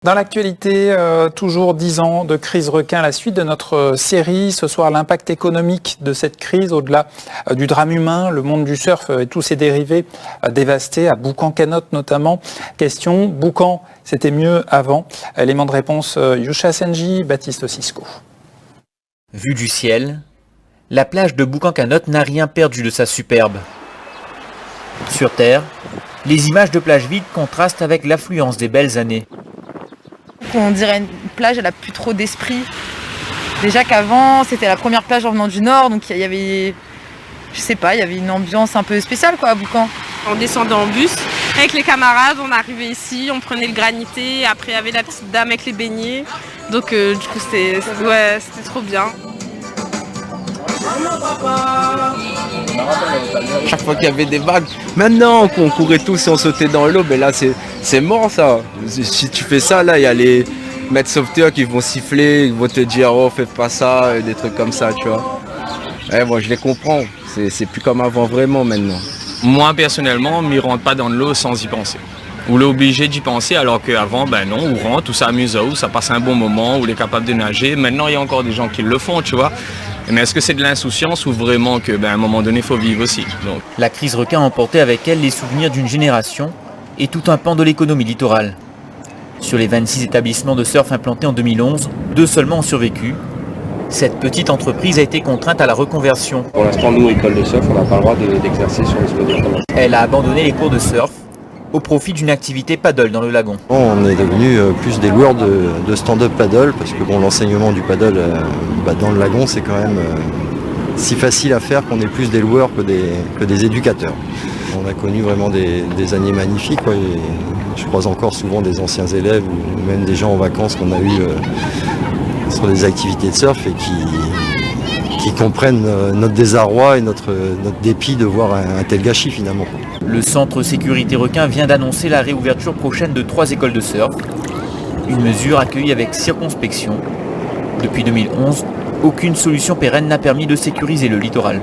Dans l'actualité, toujours 10 ans de crise requin, la suite de notre série. Ce soir, l'impact économique de cette crise, au-delà du drame humain, le monde du surf et tous ses dérivés dévastés, à Boucan-Canotte notamment. Question, Boucan, c'était mieux avant? Élément de réponse, Yusha Senji, Baptiste Cisco. Vue du ciel, la plage de Boucan-Canotte n'a rien perdu de sa superbe. Sur Terre, les images de plage vide contrastent avec l'affluence des belles années. On dirait une plage, elle n'a plus trop d'esprit. Déjà qu'avant, c'était la première plage en venant du nord, donc il y avait, je sais pas, il y avait une ambiance un peu spéciale quoi à Boucan. On descendait en bus avec les camarades, on arrivait ici, on prenait le granité, après il y avait la petite dame avec les beignets. Donc du coup c'était trop bien. Chaque fois qu'il y avait des vagues, maintenant qu'on courait tous et on sautait dans l'eau, ben là c'est mort ça. Si tu fais ça, là il y a les maîtres sauveteurs qui vont siffler, qui vont te dire oh fais pas ça, et des trucs comme ça, tu vois. Ouais, moi je les comprends, c'est plus comme avant vraiment maintenant. Moi personnellement, on ne rentre pas dans l'eau sans y penser. On est obligé d'y penser alors qu'avant, ben non, on rentre, on s'amuse, on ça passe un bon moment, on est capable de nager. Maintenant il y a encore des gens qui le font, tu vois. Mais est-ce que c'est de l'insouciance ou vraiment qu'à un moment donné, il faut vivre aussi donc. La crise requin a emporté avec elle les souvenirs d'une génération et tout un pan de l'économie littorale. Sur les 26 établissements de surf implantés en 2011, 2 seulement ont survécu. Cette petite entreprise a été contrainte à la reconversion. Pour l'instant, nous, école de surf, on n'a pas le droit d'exercer sur les spots. Elle a abandonné les cours de surf au profit d'une activité paddle dans le lagon. On est devenu plus des loueurs de stand-up paddle parce que bon, l'enseignement du paddle dans le lagon c'est quand même si facile à faire qu'on est plus des loueurs que des éducateurs. On a connu vraiment des années magnifiques quoi, et je croise encore souvent des anciens élèves ou même des gens en vacances qu'on a eu sur des activités de surf et qui comprennent notre désarroi et notre dépit de voir un tel gâchis finalement. Le centre sécurité requin vient d'annoncer la réouverture prochaine de 3 écoles de surf. Une mesure accueillie avec circonspection. Depuis 2011, aucune solution pérenne n'a permis de sécuriser le littoral.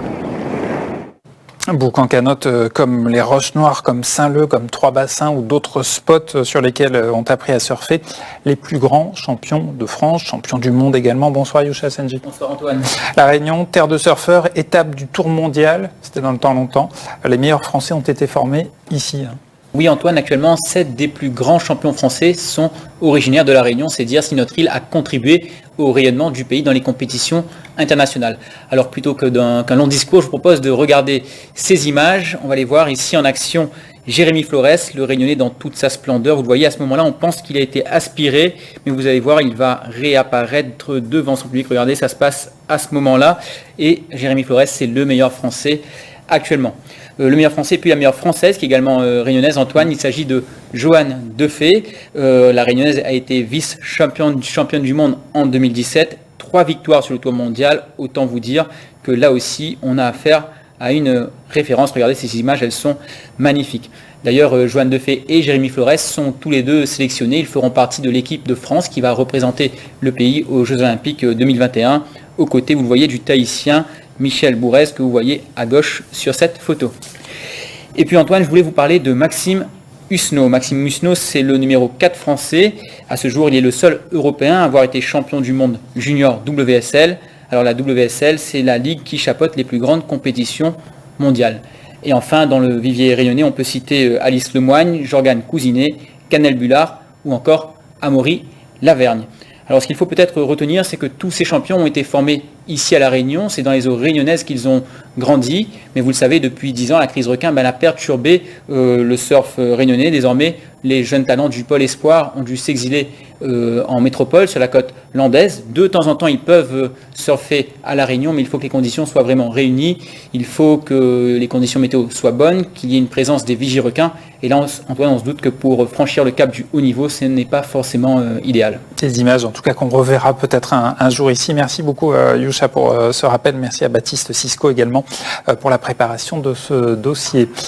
Boucan-Canotte, comme les Roches Noires, comme Saint-Leu, comme Trois-Bassins ou d'autres spots sur lesquels on t'a appris à surfer, les plus grands champions de France, champions du monde également. Bonsoir Yusha Senji. Bonsoir Antoine. La Réunion, terre de surfeurs, étape du Tour mondial, c'était dans le temps longtemps. Les meilleurs Français ont été formés ici. Oui Antoine, actuellement 7 des plus grands champions français sont originaires de la Réunion, c'est dire si notre île a contribué au rayonnement du pays dans les compétitions internationales. Alors plutôt que qu'un long discours, je vous propose de regarder ces images. On va les voir ici en action. Jérémy Flores, le Réunionnais dans toute sa splendeur. Vous le voyez, à ce moment-là, on pense qu'il a été aspiré, mais vous allez voir, il va réapparaître devant son public. Regardez, ça se passe à ce moment-là. Et Jérémy Flores, c'est le meilleur Français actuellement. Le meilleur Français, puis la meilleure Française, qui est également réunionnaise, Antoine. Il s'agit de Joanne Defay. La réunionnaise a été vice-championne du monde en 2017. 3 victoires sur le tour mondial. Autant vous dire que là aussi, on a affaire à une référence. Regardez ces images, elles sont magnifiques. D'ailleurs, Joanne Defay et Jérémy Flores sont tous les deux sélectionnés. Ils feront partie de l'équipe de France qui va représenter le pays aux Jeux Olympiques 2021. Aux côtés, vous le voyez, du Tahitien Michel Bourrez, que vous voyez à gauche sur cette photo. Et puis Antoine, je voulais vous parler de Maxime Husneau. Maxime Husneau, c'est le numéro 4 français. À ce jour, il est le seul Européen à avoir été champion du monde junior WSL. Alors la WSL, c'est la ligue qui chapeaute les plus grandes compétitions mondiales. Et enfin, dans le vivier réunionnais, on peut citer Alice Lemoigne, Jorgane Cousinet, Canel Bullard ou encore Amaury Lavergne. Alors ce qu'il faut peut-être retenir, c'est que tous ces champions ont été formés ici à La Réunion. C'est dans les eaux réunionnaises qu'ils ont grandi. Mais vous le savez, depuis 10 ans, la crise requin a perturbé le surf réunionnais. Désormais, les jeunes talents du pôle espoir ont dû s'exiler en métropole, sur la côte landaise. De temps en temps, ils peuvent surfer à La Réunion, mais il faut que les conditions soient vraiment réunies. Il faut que les conditions météo soient bonnes, qu'il y ait une présence des vigies-requins. Et là, Antoine, on se doute que pour franchir le cap du haut niveau, ce n'est pas forcément idéal. Ces images, en tout cas, qu'on reverra peut-être un jour ici. Merci beaucoup, Yusha, pour ce rappel. Merci à Baptiste Cisco également pour la préparation de ce dossier.